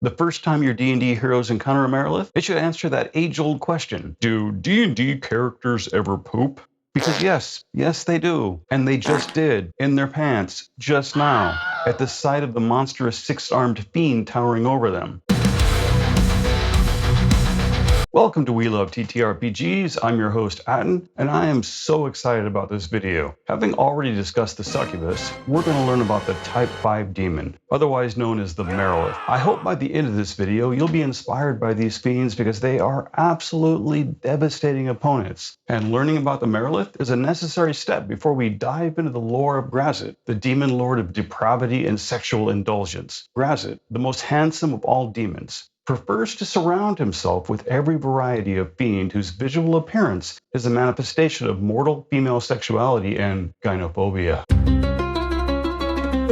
The first time your D&D heroes encounter a Marilith, it should answer that age-old question, do D&D characters ever poop? Because yes they do, and they just did, in their pants, just now, at the sight of the monstrous six-armed fiend towering over them. Welcome to We Love TTRPGs. I'm your host, Atten, and I am so excited about this video. Having already discussed the succubus, we're going to learn about the Type 5 demon, otherwise known as the Marilith. I hope by the end of this video, you'll be inspired by these fiends because they are absolutely devastating opponents. And learning about the Marilith is a necessary step before we dive into the lore of Grazit, the demon lord of depravity and sexual indulgence. Grazit, the most handsome of all demons, prefers to surround himself with every variety of fiend whose visual appearance is a manifestation of mortal female sexuality and gynophobia.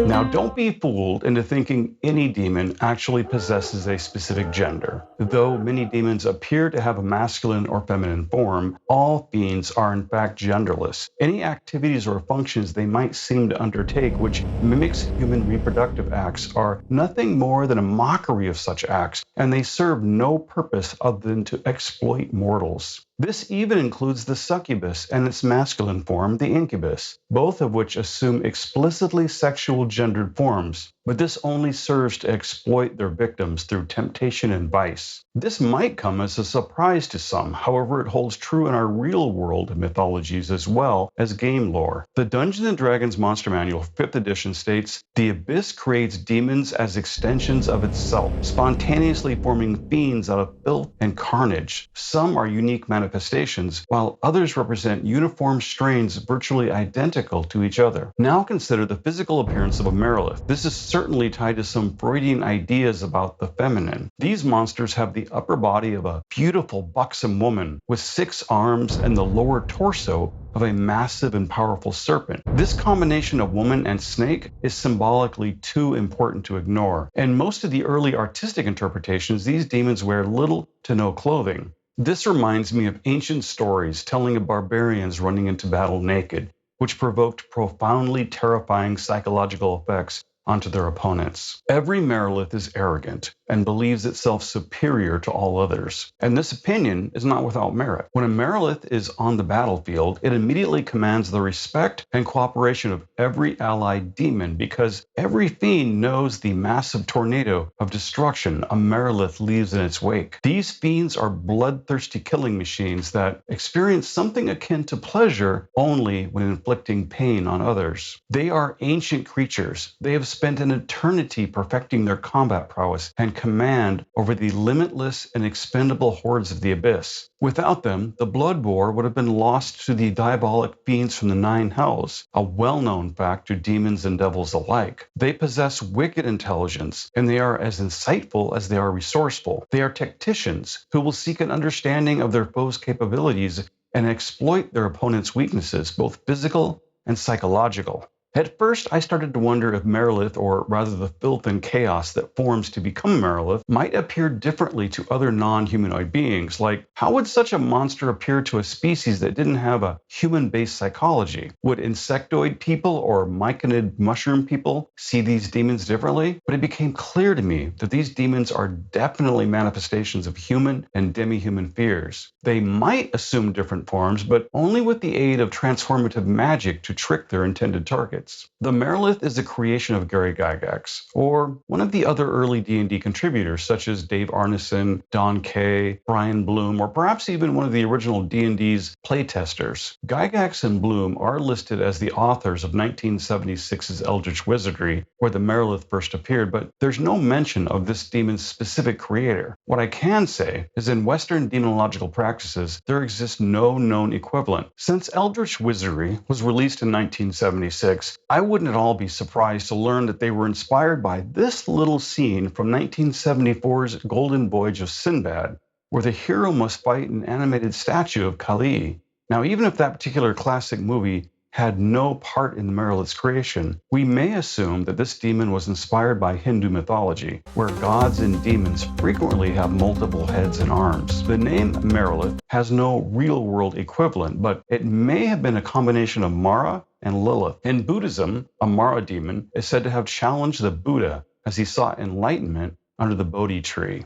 Now, don't be fooled into thinking any demon actually possesses a specific gender. Though many demons appear to have a masculine or feminine form, all fiends are in fact genderless. Any activities or functions they might seem to undertake which mimics human reproductive acts are nothing more than a mockery of such acts, and they serve no purpose other than to exploit mortals. This even includes the succubus and its masculine form, the incubus, both of which assume explicitly sexual gendered forms, but this only serves to exploit their victims through temptation and vice. This might come as a surprise to some, however it holds true in our real-world mythologies as well as game lore. The Dungeons & Dragons Monster Manual 5th edition states, "The Abyss creates demons as extensions of itself, spontaneously forming fiends out of filth and carnage. Some are unique manifestations, while others represent uniform strains virtually identical to each other." Now consider the physical appearance of a Marilith. This is certainly tied to some Freudian ideas about the feminine. These monsters have the upper body of a beautiful, buxom woman with 6 arms and the lower torso of a massive and powerful serpent. This combination of woman and snake is symbolically too important to ignore. In most of the early artistic interpretations, these demons wear little to no clothing. This reminds me of ancient stories telling of barbarians running into battle naked, which provoked profoundly terrifying psychological effects onto their opponents. Every Marilith is arrogant and believes itself superior to all others. And this opinion is not without merit. When a Marilith is on the battlefield, it immediately commands the respect and cooperation of every allied demon because every fiend knows the massive tornado of destruction a Marilith leaves in its wake. These fiends are bloodthirsty killing machines that experience something akin to pleasure only when inflicting pain on others. They are ancient creatures. They have spent an eternity perfecting their combat prowess and command over the limitless and expendable hordes of the abyss. Without them, the blood war would have been lost to the diabolic fiends from the 9 hells, a well-known fact to demons and devils alike. They possess wicked intelligence, and they are as insightful as they are resourceful. They are tacticians who will seek an understanding of their foe's capabilities and exploit their opponent's weaknesses, both physical and psychological. At first, I started to wonder if Marilith, or rather the filth and chaos that forms to become Marilith, might appear differently to other non-humanoid beings. Like, how would such a monster appear to a species that didn't have a human-based psychology? Would insectoid people or myconid mushroom people see these demons differently? But it became clear to me that these demons are definitely manifestations of human and demi-human fears. They might assume different forms, but only with the aid of transformative magic to trick their intended targets. The Marilith is a creation of Gary Gygax, or one of the other early D&D contributors such as Dave Arneson, Don Kay, Brian Bloom, or perhaps even one of the original D&D's playtesters. Gygax and Bloom are listed as the authors of 1976's Eldritch Wizardry, where the Marilith first appeared, but there's no mention of this demon's specific creator. What I can say is in Western demonological practices, there exists no known equivalent. Since Eldritch Wizardry was released in 1976, I wouldn't at all be surprised to learn that they were inspired by this little scene from 1974's Golden Voyage of Sinbad, where the hero must fight an animated statue of Kali. Now, even if that particular classic movie had no part in the Marilith's creation, we may assume that this demon was inspired by Hindu mythology, where gods and demons frequently have multiple heads and arms. The name Marilith has no real-world equivalent, but it may have been a combination of Mara and Lilith. In Buddhism, a Mara demon is said to have challenged the Buddha as he sought enlightenment under the Bodhi tree.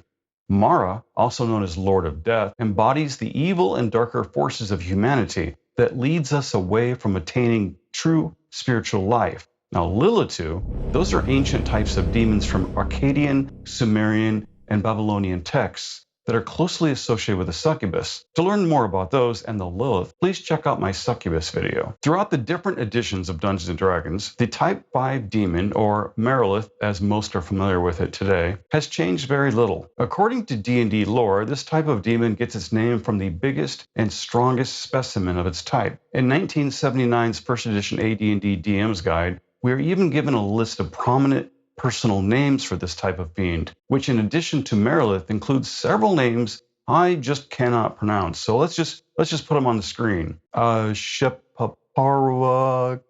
Mara, also known as Lord of Death, embodies the evil and darker forces of humanity that leads us away from attaining true spiritual life. Now, Lilitu, those are ancient types of demons from Akkadian, Sumerian, and Babylonian texts that are closely associated with the succubus. To learn more about those and the Lilith, please check out my succubus video. Throughout the different editions of Dungeons & Dragons, the Type 5 demon, or Marilith as most are familiar with it today, has changed very little. According to D&D lore, this type of demon gets its name from the biggest and strongest specimen of its type. In 1979's first edition AD&D DM's guide, we are even given a list of prominent personal names for this type of fiend, which in addition to Marilith includes several names I just cannot pronounce. So let's just put them on the screen. Shepaparwa,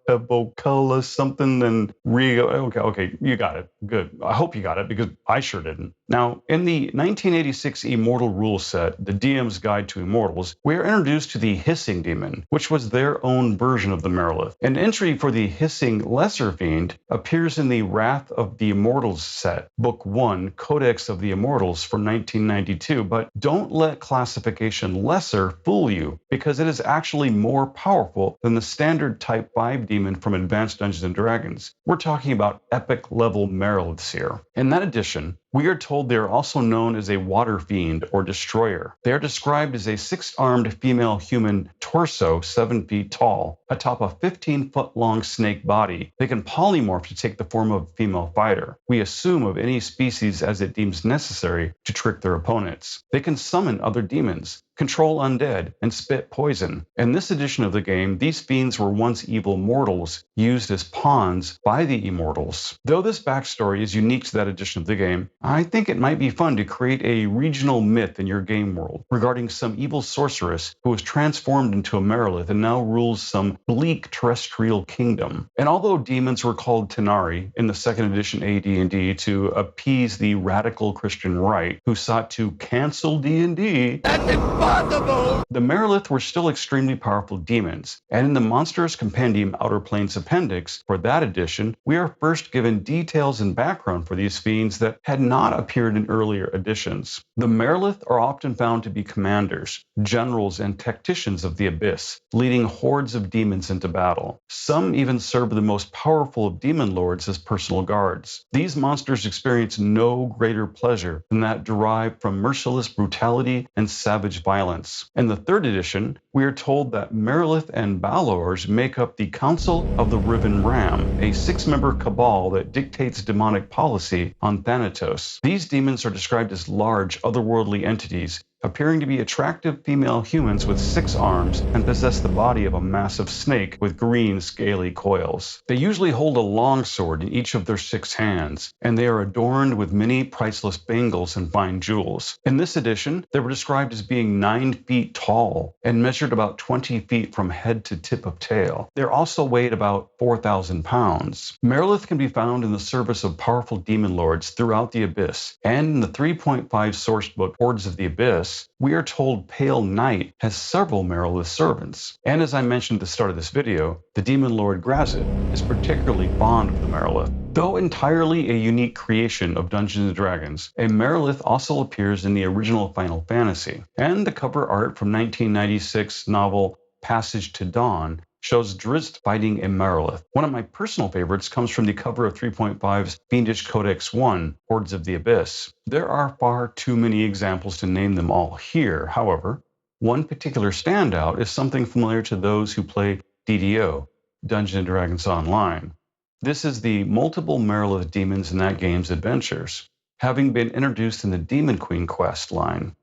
Evokula, something, and Rigo. Okay, you got it. Good. I hope you got it because I sure didn't. Now, in the 1986 Immortal rule set, the DM's Guide to Immortals, we are introduced to the Hissing Demon, which was their own version of the Marilith. An entry for the Hissing Lesser Fiend appears in the Wrath of the Immortals set, Book 1, Codex of the Immortals from 1992, but don't let classification Lesser fool you, because it is actually more powerful than the standard Type 5 demon from Advanced Dungeons & Dragons. We're talking about epic-level Mariliths here. In that edition, we are told they are also known as a water fiend or destroyer. They are described as a 6-armed female human torso 7 feet tall, atop a 15-foot-long snake body. They can polymorph to take the form of a female fighter. We assume of any species as it deems necessary to trick their opponents. They can summon other demons, control undead, and spit poison. In this edition of the game, these fiends were once evil mortals used as pawns by the Immortals. Though this backstory is unique to that edition of the game, I think it might be fun to create a regional myth in your game world regarding some evil sorceress who was transformed into a Marilith and now rules some bleak terrestrial kingdom. And although demons were called Tenari in the second edition AD&D to appease the radical Christian right who sought to cancel D&D, that's impossible! The Marilith were still extremely powerful demons, and in the Monsters Compendium Outer Planes Appendix for that edition, we are first given details and background for these fiends that had not appeared in earlier editions. The Marilith are often found to be commanders, generals, and tacticians of the Abyss, leading hordes of demons into battle. Some even serve the most powerful of demon lords as personal guards. These monsters experience no greater pleasure than that derived from merciless brutality and savage violence. In the third edition, we are told that Marilith and Balors make up the Council of the Riven Ram, a 6-member cabal that dictates demonic policy on Thanatos. These demons are described as large, otherworldly entities, appearing to be attractive female humans with 6 arms and possess the body of a massive snake with green, scaly coils. They usually hold a long sword in each of their 6 hands, and they are adorned with many priceless bangles and fine jewels. In this edition, they were described as being 9 feet tall and measured about 20 feet from head to tip of tail. They also weighed about 4,000 pounds. Marilith can be found in the service of powerful demon lords throughout the Abyss, and in the 3.5 sourcebook Hordes of the Abyss, we are told Pale Knight has several Marilith servants. And as I mentioned at the start of this video, the demon lord Grazit is particularly fond of the Marilith. Though entirely a unique creation of Dungeons & Dragons, a Marilith also appears in the original Final Fantasy, and the cover art from 1996 novel Passage to Dawn shows Drizzt fighting a Marilith. One of my personal favorites comes from the cover of 3.5's Fiendish Codex 1, Hordes of the Abyss. There are far too many examples to name them all here. However, one particular standout is something familiar to those who play DDO, Dungeons & Dragons Online. This is the multiple Marilith demons in that game's adventures, having been introduced in the Demon Queen quest line.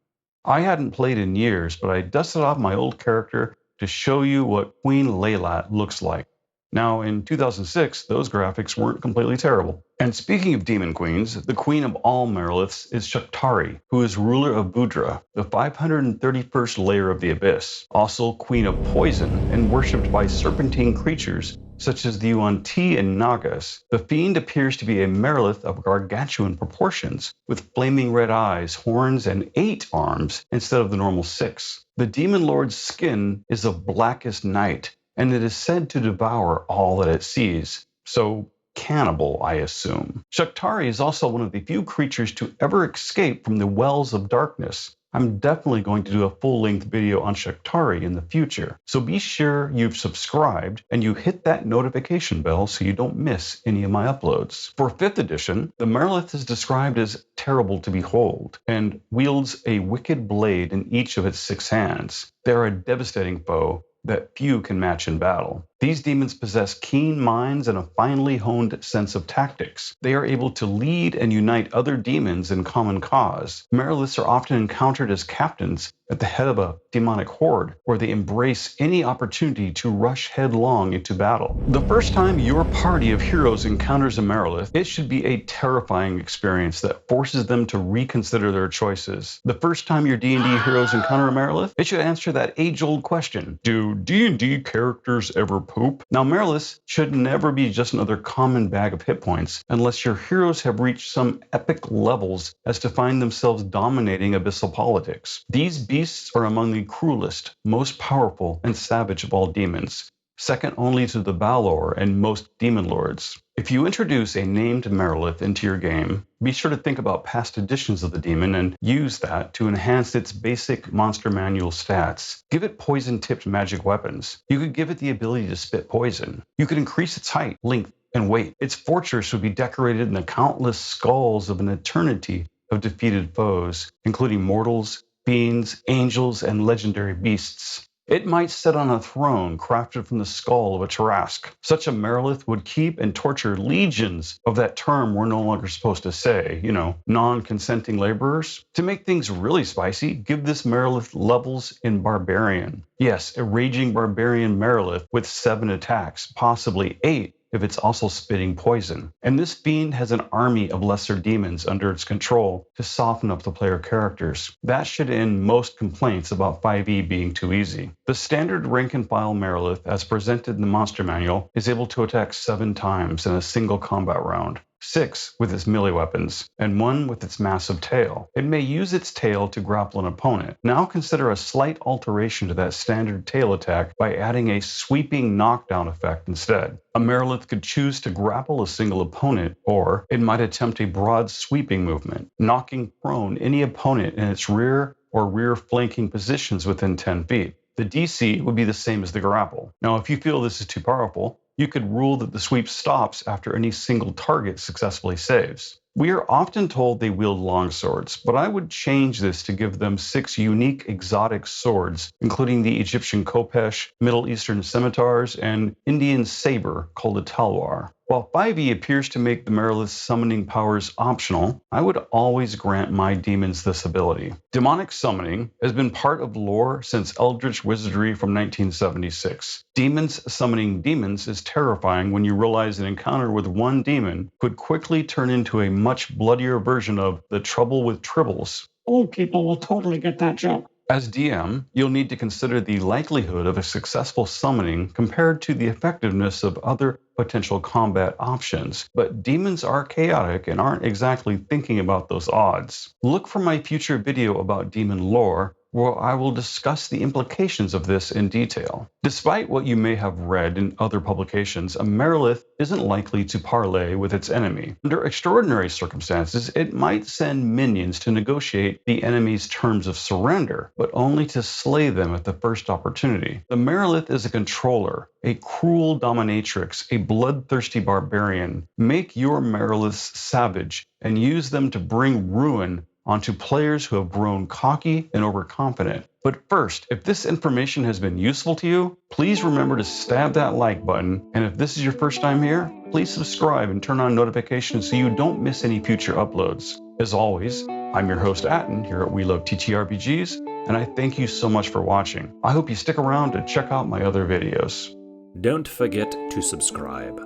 I hadn't played in years, but I dusted off my old character to show you what Queen Laylat looks like. Now, in 2006, those graphics weren't completely terrible. And speaking of demon queens, the queen of all Mariliths is Shaktari, who is ruler of Budra, the 531st layer of the Abyss, also queen of poison and worshipped by serpentine creatures such as the Yuan-Ti and Nagas. The fiend appears to be a Marilith of gargantuan proportions, with flaming red eyes, horns, and 8 arms instead of the normal 6. The demon lord's skin is of blackest night, and it is said to devour all that it sees. So cannibal, I assume. Shaktari is also one of the few creatures to ever escape from the wells of darkness. I'm definitely going to do a full-length video on Shaktari in the future, so be sure you've subscribed and you hit that notification bell so you don't miss any of my uploads. For 5th edition, the Marilith is described as terrible to behold and wields a wicked blade in each of its 6 hands. They're a devastating foe that few can match in battle. These demons possess keen minds and a finely honed sense of tactics. They are able to lead and unite other demons in common cause. Mariliths are often encountered as captains at the head of a demonic horde, where they embrace any opportunity to rush headlong into battle. The first time your party of heroes encounters a Marilith, it should be a terrifying experience that forces them to reconsider their choices. The first time your D&D heroes encounter a Marilith, it should answer that age-old question: do D&D characters ever poop? Now, Mariliths should never be just another common bag of hit points unless your heroes have reached some epic levels as to find themselves dominating abyssal politics. These beasts are among the cruelest, most powerful, and savage of all demons, second only to the Balor and most demon lords. If you introduce a named Marilith into your game, be sure to think about past editions of the demon and use that to enhance its basic monster manual stats. Give it poison-tipped magic weapons. You could give it the ability to spit poison. You could increase its height, length, and weight. Its fortress would be decorated in the countless skulls of an eternity of defeated foes, including mortals, fiends, angels, and legendary beasts. It might sit on a throne crafted from the skull of a Tarrasque. Such a Marilith would keep and torture legions of that term we're no longer supposed to say, non-consenting laborers. To make things really spicy, give this Marilith levels in Barbarian. Yes, a raging Barbarian Marilith with 7 attacks, possibly 8, if it's also spitting poison. And this fiend has an army of lesser demons under its control to soften up the player characters. That should end most complaints about 5e being too easy. The standard rank and file Marilith, as presented in the monster manual, is able to attack 7 times in a single combat round. 6 with its melee weapons, and 1 with its massive tail. It may use its tail to grapple an opponent. Now consider a slight alteration to that standard tail attack by adding a sweeping knockdown effect instead. A Marilith could choose to grapple a single opponent, or it might attempt a broad sweeping movement, knocking prone any opponent in its rear or rear flanking positions within 10 feet. The DC would be the same as the grapple. Now, if you feel this is too powerful, you could rule that the sweep stops after any single target successfully saves. We are often told they wield longswords, but I would change this to give them 6 unique exotic swords, including the Egyptian khopesh, Middle Eastern scimitars, and Indian saber called a talwar. While 5e appears to make the Marilith's summoning powers optional, I would always grant my demons this ability. Demonic summoning has been part of lore since Eldritch Wizardry from 1976. Demons summoning demons is terrifying when you realize an encounter with one demon could quickly turn into a much bloodier version of The Trouble with Tribbles. Old people will totally get that joke. As DM, you'll need to consider the likelihood of a successful summoning compared to the effectiveness of other potential combat options, but demons are chaotic and aren't exactly thinking about those odds. Look for my future video about demon lore, where I will discuss the implications of this in detail. Despite what you may have read in other publications, a Marilith isn't likely to parley with its enemy. Under extraordinary circumstances, it might send minions to negotiate the enemy's terms of surrender, but only to slay them at the first opportunity. The Marilith is a controller, a cruel dominatrix, a bloodthirsty barbarian. Make your Mariliths savage and use them to bring ruin onto players who have grown cocky and overconfident. But first, if this information has been useful to you, please remember to stab that like button, and if this is your first time here, please subscribe and turn on notifications so you don't miss any future uploads. As always, I'm your host Atten here at We Love TTRPGs, and I thank you so much for watching. I hope you stick around to check out my other videos. Don't forget to subscribe.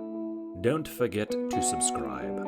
Don't forget to subscribe.